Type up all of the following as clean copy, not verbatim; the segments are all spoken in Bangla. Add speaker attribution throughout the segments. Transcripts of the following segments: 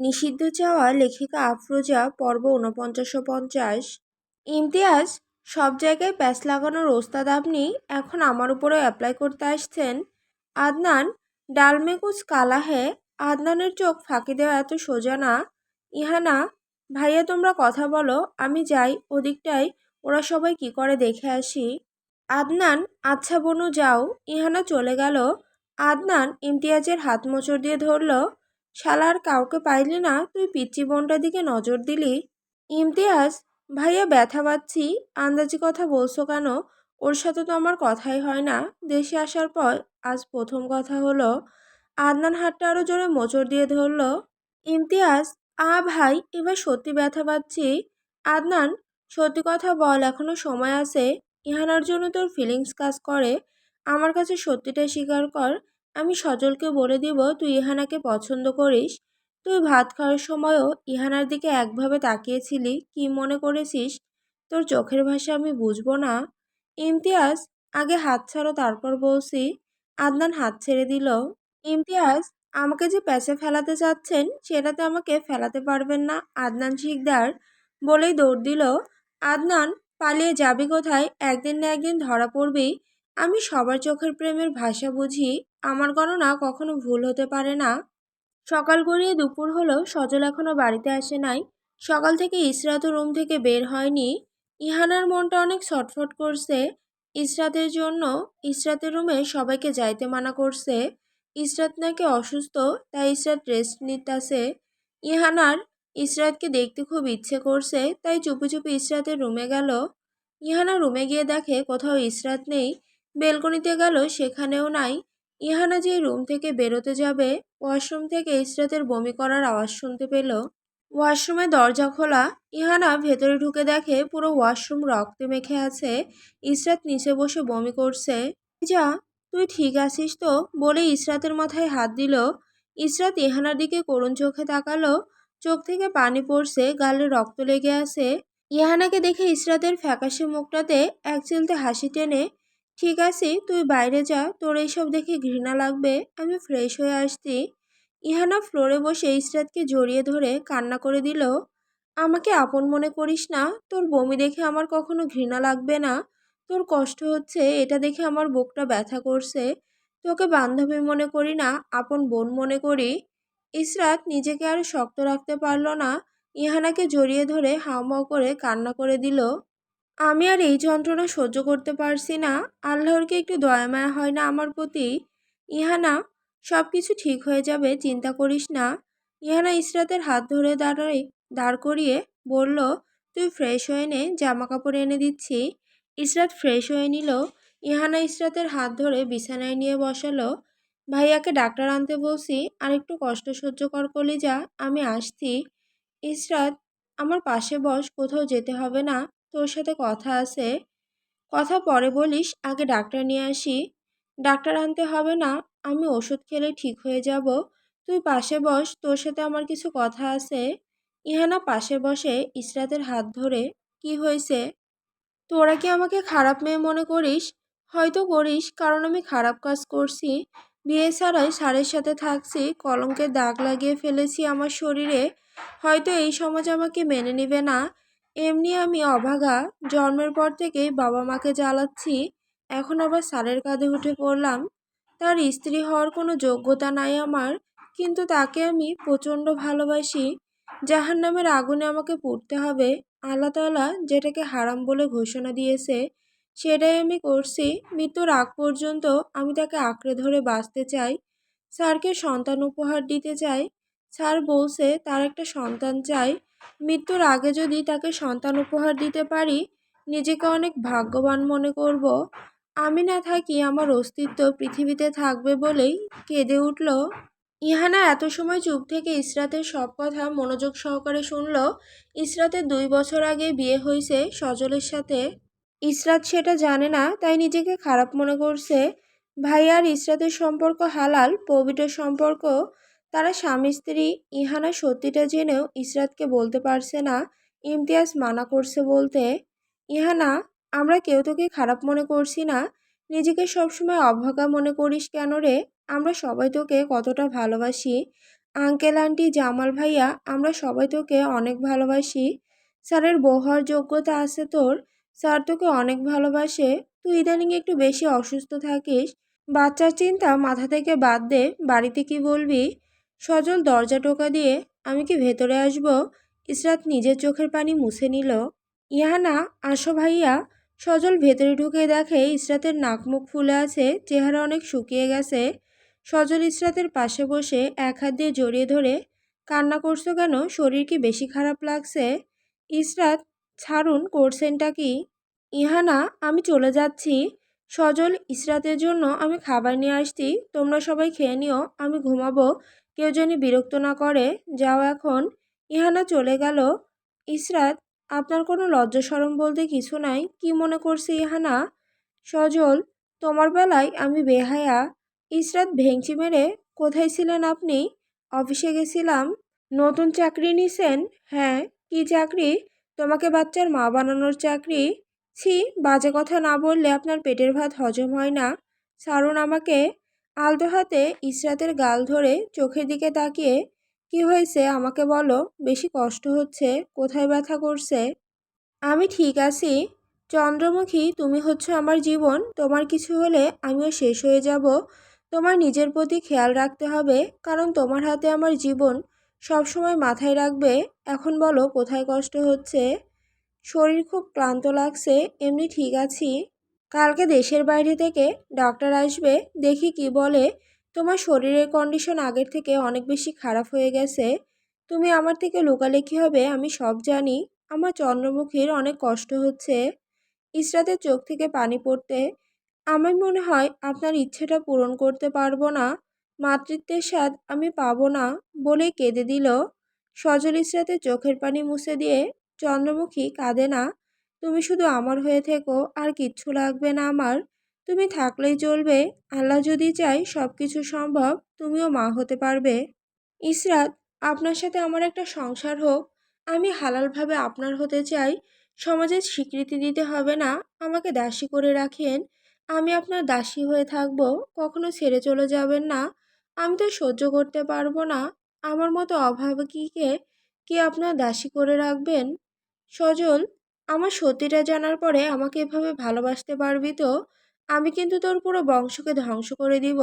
Speaker 1: নিষিদ্ধ চাওয়া লেখিকা আফরোজা পর্ব ৪৯-৫০। ইমতিয়াজ সব জায়গায় প্যাচ লাগানোর ওস্তাদ, আপনি এখন আমার উপরেও অ্যাপ্লাই করতে আসছেন। আদনান ডালমে কুচ কালা হে। আদনানের চোখ ফাঁকি দেওয়া এত সোজা না। ইহানা, ভাইয়া তোমরা কথা বলো, আমি যাই ওদিকটায় ওরা সবাই কি করে দেখে আসি। আদনান, আচ্ছা বনু যাও। ইহানা চলে গেল। আদনান ইমতিয়াজের হাত মোচড় দিয়ে ধরল। শালার কাউকে পাইলি না, তুই পিচ্চি বোনটার দিকে নজর দিলি। ইমতিয়াজ, ভাইয়া ব্যথা পাচ্ছি। আন্দাজি কথা বলছো কেন? ওর সাথে তো আমার কথাই হয় না। দেশে আসার পর আজ প্রথম কথা হলো। আদনান হাতটা আরো জোরে মোচড় দিয়ে ধরল। ইমতিয়াজ, ভাই এবার সত্যি ব্যথা পাচ্ছি। আদনান, সত্যি কথা বল, এখনো সময় আছে। ইহানার জন্য তোর ফিলিংস কাজ করে। আমার কাছে সত্যিটা স্বীকার কর। আমি সজলকে বলে দিব তুই ইহানাকে পছন্দ করিস। তুই ভাত খাওয়ার সময়ও ইহানার দিকে একভাবে তাকিয়েছিলি, কি মনে করেছিস? তোর চোখের ভাষা আমি বুঝবো না? ইমতিয়াজ, আগে হাত ছাড়ো, তারপর বলছি। আদনান হাত ছেড়ে দিল। ইমতিয়াজ, আমাকে যে প্যাচে ফেলাতে চাচ্ছেন সেটাতে আমাকে ফেলাতে পারবেন না আদনান শিকদার, বলেই দৌড় দিল। আদনান, পালিয়ে যাবি কোথায়? একদিন না একদিন ধরা পড়বি। আমি সবার চোখের প্রেমের ভাষা বুঝি। আমার গণনা কখনো ভুল হতে পারে না। সকাল গড়িয়ে দুপুর হলো, সজল এখনো বাড়িতে আসে নাই। সকাল থেকে ইসরাতও রুম থেকে বের হয়নি। ইহানার মনটা অনেক ছটফট করছে ইসরাতের জন্য। ইসরাতের রুমে সবাইকে যাইতে মানা করছে। ইসরাত নাকি অসুস্থ, তাই ইসরাত রেস্ট নিতেছে। ইহানার ইসরাতকে দেখতে খুব ইচ্ছে করছে, তাই চুপি চুপি ইসরাতের রুমে গেল। ইহানা রুমে গিয়ে দেখে কোথাও ইসরাত নেই। বেলকনিতে গেল, সেখানেও নাই। ইহানা যে রুম থেকে বেরোতে যাবে, ওয়াশরুম থেকে ইসরাতের বমি করার আওয়াজ শুনতে পেল। ওয়াশরুমে দরজা খোলা। ইহানা ভেতরে ঢুকে দেখে পুরো ওয়াশরুম রক্তে মেখে আছে। ইসরাত নিচে বসে বমি করছে। যা, তুই ঠিক আছিস তো? বলে ইসরাতের মাথায় হাত দিল। ইসরাত ইহানার দিকে করুণ চোখে তাকালো। চোখ থেকে পানি পড়ছে, গালে রক্ত লেগে আছে। ইহানাকে দেখে ইসরাতের ফ্যাকাশে মুখটাতে এক চিলতে হাসি টেনে, ঠিক আছে তুই বাইরে যা, তোর এইসব দেখে ঘৃণা লাগবে, আমি ফ্রেশ হয়ে আসছি। ইহানা ফ্লোরে বসে ইসরাতকে জড়িয়ে ধরে কান্না করে দিল। আমাকে আপন মনে করিস না? তোর বমি দেখে আমার কখনো ঘৃণা লাগবে না। তোর কষ্ট হচ্ছে এটা দেখে আমার বুকটা ব্যথা করছে। তোকে বান্ধবী মনে করি না, আপন বোন মনে করি। ইসরাত নিজেকে আর শক্ত রাখতে পারল না। ইহানাকে জড়িয়ে ধরে হাউমাউ করে কান্না করে দিল। আমি আর এই যন্ত্রণা সহ্য করতে পারছি না। আল্লাহর কি একটু দয়া মায়া হয় না আমার প্রতি? ইহানা, সব কিছু ঠিক হয়ে যাবে, চিন্তা করিস না। ইহানা ইসরাতের হাত ধরে দাঁড় করিয়ে বলল, তুই ফ্রেশ হয়ে নে, জামা কাপড় এনে দিচ্ছি। ইসরাত ফ্রেশ হয়ে নিল। ইহানা ইসরাতের হাত ধরে বিছানায় নিয়ে বসালো। ভাইয়াকে ডাক্তার আনতে বলছি, আর একটু কষ্ট সহ্য কর কলিজা, আমি আসছি। ইসরাত, আমার পাশে বস, কোথাও যেতে হবে না, তোর সাথে কথা আছে। কথা পরে বলিস, আগে ডাক্তার নিয়ে আসি। ডাক্তার আনতে হবে না, আমি ওষুধ খেলে ঠিক হয়ে যাব। তুই পাশে বস, তোর সাথে আমার কিছু কথা আছে। ইহানা পাশে বসে ইসরাতের হাত ধরে, কি হয়েছে? তোরা কি আমাকে খারাপ মেয়ে মনে করিস? হয়তো করিস, কারণ আমি খারাপ কাজ করছি। বিয়ে ছাড়াই স্যারের সাথে থাকছি, কলঙ্কের দাগ লাগিয়ে ফেলেছি আমার শরীরে। হয়তো এই সমাজ আমাকে মেনে নেবে না। এমনি আমি অভাগা, জন্মের পর থেকেই বাবা মাকে জ্বালাচ্ছি। এখন আবার স্যারের কাঁধে উঠে পড়লাম। তার স্ত্রী হওয়ার কোনো যোগ্যতা নাই আমার, কিন্তু তাকে আমি প্রচণ্ড ভালোবাসি। জাহান্নামের আগুনে আমাকে পুড়তে হবে। আল্লাহ তাআলা যেটাকে হারাম বলে ঘোষণা দিয়েছে সেটাই আমি করছি। মৃত্যুর আগ পর্যন্ত আমি তাকে আঁকড়ে ধরে বাঁচতে চাই। স্যারকে সন্তান উপহার দিতে চাই। স্যার বলছে তার একটা সন্তান চাই। মৃত্যুর আগে যদি তাকে সন্তান উপহার দিতে পারি, নিজেকে অনেক ভাগ্যবান মনে করব। আমি না থাকি আমার অস্তিত্ব পৃথিবীতে থাকবে বলেই কেঁদে উঠল। ইহানা এত সময় চুপ থেকে ইসরাতের সব কথা মনোযোগ সহকারে শুনল। ইসরাতের 2 বছর আগে বিয়ে হয়েছে সজলের সাথে। ইসরাত সেটা জানে না, তাই নিজেকে খারাপ মনে করছে। ভাই আর ইসরাতের সম্পর্ক হালাল পবিত্র সম্পর্ক। তারা স্বামী স্ত্রী। ইহানা সত্যিটা জেনেও ইসরাতকে বলতে পারছে না। ইমতিয়াজ মানা করছে বলতে। ইহানা, আমরা কেউ তোকে খারাপ মনে করছি না। নিজেকে সবসময় অভাগা মনে করিস কেন রে? আমরা সবাই তোকে কতটা ভালোবাসি। আঙ্কেল আন্টি জামাল ভাইয়া আমরা সবাই তোকে অনেক ভালোবাসি। স্যারের বউ হওয়ার যোগ্যতা আছে তোর। স্যার তোকে অনেক ভালোবাসে। তুই ইদানিং একটু বেশি অসুস্থ থাকিস। বাচ্চার চিন্তা মাথা থেকে বাদ দে, বাড়িতে কি বলবি? সজল দরজা টোকা দিয়ে আমি কি ভেতরে আসব? ইসরাত নিজের চোখের পানি মুছে নিল। ইহানা, আসো ভাইয়া। সজল ভেতরে ঢুকে দেখে ইসরাতের নাক মুখ ফুলে আছে, চেহারা অনেক শুকিয়ে গেছে। সজল ইসরাতের পাশে বসে এক হাত দিয়ে জড়িয়ে ধরে, কান্না করছো কেন? শরীর কি বেশি খারাপ লাগছে? ইসরাত, ছাড়ুন, করছেনটা কি? ইহানা, আমি চলে যাচ্ছি। সজল, ইসরাতের জন্য আমি খাবার নিয়ে আসছি, তোমরা সবাই খেয়ে নিও, আমি ঘুমাবো। কেউ যেন বিরক্ত না করে। যাও এখন। ইহানা চলে গেল। ইসরাত, আপনার কোনো লজ্জা শরম বলতে কিছু নাই, কি মনে করছে ইহানা? সজল, তোমার বেলায় আমি বেহায়া। ইসরাত ভেংচি মেরে, কোথায় ছিলেন আপনি? অফিসে গেছিলাম। নতুন চাকরি নিছেন? হ্যাঁ। কি চাকরি? তোমাকে বাচ্চার মা বানানোর চাকরি। ছি, বাজে কথা না বললে আপনার পেটের ভাত হজম হয় না। ছাড়ুন আমাকে। আলতো হাতে ইসরাতের গাল ধরে চোখের দিকে তাকিয়ে, কি হয়েছে আমাকে বলো, বেশি কষ্ট হচ্ছে? কোথায় ব্যথা করছে? আমি ঠিক আছি। চন্দ্রমুখী, তুমি হচ্ছ আমার জীবন, তোমার কিছু হলে আমিও শেষ হয়ে যাব। তোমার নিজের প্রতি খেয়াল রাখতে হবে, কারণ তোমার হাতে আমার জীবন। সবসময় মাথায় রাখবে। এখন বলো কোথায় কষ্ট হচ্ছে? শরীর খুব ক্লান্ত লাগছে, এমনি ঠিক আছি। কালকে দেশের বাইরে থেকে ডাক্তার আসবে, দেখি কি বলে। তোমার শরীরের কন্ডিশন আগের থেকে অনেক বেশি খারাপ হয়ে গেছে। তুমি আমার থেকে লুকালে কি হবে, আমি সব জানি। আমার চন্দ্রমুখীর অনেক কষ্ট হচ্ছে। ইসরাতের চোখ থেকে পানি পড়তে, আমার মনে হয় আপনার ইচ্ছেটা পূরণ করতে পারবো না। মাতৃত্বের স্বাদ আমি পাবো না, বলেই কেঁদে দিল। সজল ইসরাতের চোখের পানি মুছে দিয়ে, চন্দ্রমুখী কাঁদে না। তুমি শুধু আমার হয়ে থেকো, আর কিচ্ছু লাগবে না আমার। তুমি থাকলেই চলবে। আল্লাহ যদি চায় সব কিছু সম্ভব, তুমিও মা হতে পারবে। ইসরাত, আপনার সাথে আমার একটা সংসার হোক। আমি হালালভাবে আপনার হতে চাই। সমাজের স্বীকৃতি দিতে হবে না, আমাকে দাসী করে রাখেন। আমি আপনার দাসী হয়ে থাকবো, কখনো ছেড়ে চলে যাবেন না। আমি তো সহ্য করতে পারবো না। আমার মতো অভাবকীকে কি আপনার দাসী করে রাখবেন? সজল, আমার সত্যিটা জানার পরে আমাকে এভাবে ভালোবাসতে পারবি তো? আমি কিন্তু তোর পুরো বংশকে ধ্বংস করে দিব।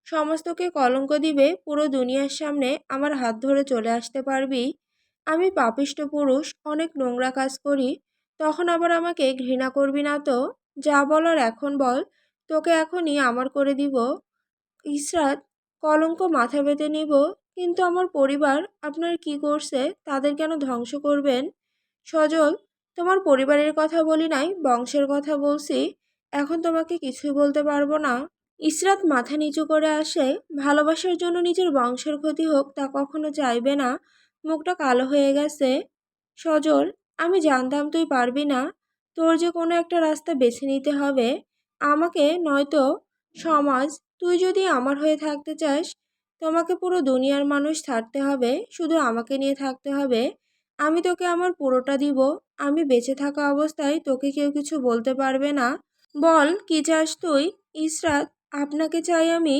Speaker 1: সমস্তকে কলঙ্ক দিবে, পুরো দুনিয়ার সামনে আমার হাত ধরে চলে আসতে পারবি। আমি পাপিষ্ঠ পুরুষ, অনেক নোংরা কাজ করি। তখন আবার আমাকে ঘৃণা করবি না তো? যা বলার এখন বল, তোকে এখনই আমার করে দিব। ইসরাত, কলঙ্ক মাথা পেতে নিব, কিন্তু আমার পরিবার আপনার কি করছে, তাদের কেন ধ্বংস করবেন? সজল, তোমার পরিবারের কথা বলি নাই, বংশের কথা বলছি। এখন তোমাকে কিছুই বলতে পারবো না। ইসরাত মাথা নিচু করে আসে। ভালোবাসার জন্য নিজের বংশের ক্ষতি হোক তা কখনো চাইবে না। মুখটা কালো হয়ে গেছে। সজল, আমি জানতাম তুই পারবি না। তোর যে কোনো একটা রাস্তা বেছে নিতে হবে, আমাকে নয়তো সমাজ। তুই যদি আমার হয়ে থাকতে চাস, তোমাকে পুরো দুনিয়ার মানুষ ছাড়তে হবে, শুধু আমাকে নিয়ে থাকতে হবে। আমি তোকে আমার পুরোটা দিব। আমি বেঁচে থাকা অবস্থায় তোকে কেউ কিছু বলতে পারবে না। বল কি চাস তুই? ইসরাত, আপনাকে চাই আমি।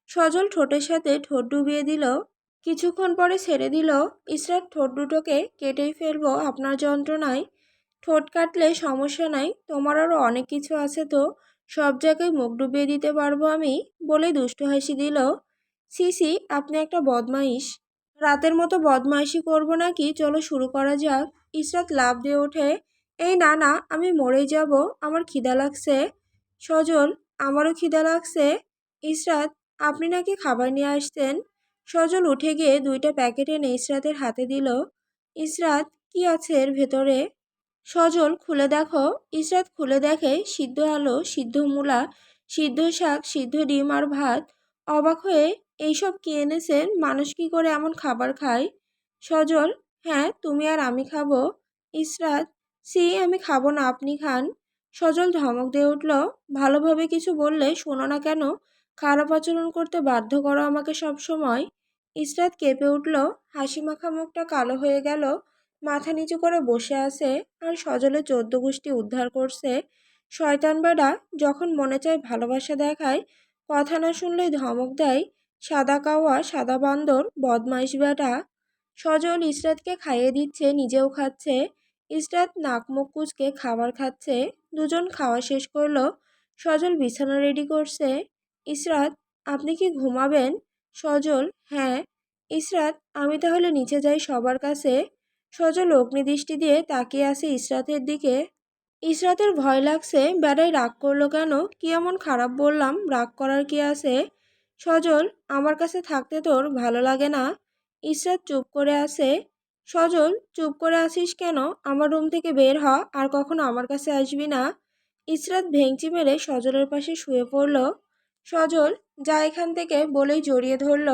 Speaker 1: সজল ঠোঁটের সাথে ঠোঁট ডুবিয়ে দিল। কিছুক্ষণ পরে ছেড়ে দিল। ইসরাত, ঠোঁট দুটোকে কেটেই ফেলবো আপনার যন্ত্রণায়। ঠোঁট কাটলে সমস্যা নাই, তোমার আরও অনেক কিছু আছে তো, সব জায়গায় মুখ ডুবিয়ে দিতে পারবো আমি, বলে দুষ্টু হাসি দিল। সিসি, আপনি একটা বদমাইশ। রাতের মতো বদমাইশি করবো নাকি? চলো শুরু করা যাক। ইসরাত লাফ দিয়ে ওঠে। এই না না, আমি মরেই যাব, আমার খিদা লাগছে। সজল, আমারও খিদা লাগছে। ইসরাত, আপনি নাকি খাবার নিয়ে আসতেন। সজল উঠে গিয়ে দুইটা প্যাকেট এনে ইসরাতের হাতে দিল। ইসরাত, কি আছে এর ভেতরে? সজল, খুলে দেখো। ইসরাত খুলে দেখে সিদ্ধ আলু, সিদ্ধ মূলা, সিদ্ধ শাক, সিদ্ধ ডিম আর ভাত। অবাক হয়ে, এইসব কি এনেছেন? মানুষ কি করে এমন খাবার খায়? সজল, হ্যাঁ, তুমি আর আমি খাবো। ইসরাত, সি, আমি খাবো না, আপনি খান। সজল ধমক দিয়ে উঠল, ভালোভাবে কিছু বললে শোনো না কেন? খারাপ আচরণ করতে বাধ্য করো আমাকে সব সময়। ইসরাত কেঁপে উঠল, হাসি মাখা মুখটা কালো হয়ে গেল। মাথা নিচু করে বসে আছে, আর সজলে 14 গোষ্ঠী উদ্ধার করছে। শয়তান বেডা, যখন মনে চায় ভালোবাসা দেখায়, কথা না শুনলেই ধমক দেয়। সাদা কাওয়া সাদা বান্দর বদমাইশ বেটা। সজল ইসরাতকে খাইয়ে দিচ্ছে, নিজেও খাচ্ছে। ইসরাত নাক মুখ কুচকে খাবার খাচ্ছে। দুজন খাওয়া শেষ করলো। সজল বিছানা রেডি করছে। ইসরাত, আপনি কি ঘুমাবেন? সজল, হ্যাঁ। ইসরাত, আমি তাহলে নিচে যাই সবার কাছে। সজল অগ্নিদৃষ্টি দিয়ে তাকিয়ে আছে ইসরাতের দিকে। ইসরাতের ভয় লাগছে, বেড়াই রাগ করলো কেন? কি এমন খারাপ বললাম রাগ করার কি আছে? সজল, আমার কাছে থাকতে তোর ভালো লাগে না? ইসরাত চুপ করে আছে। সজল, চুপ করে আছিস কেন? আমার রুম থেকে বের হ, আর কখনো আমার কাছে আসবি না। ইসরাত ভেঙচি মেরে সজলের পাশে শুয়ে পড়ল। সজল, যা এখান থেকে বলেই জড়িয়ে ধরল।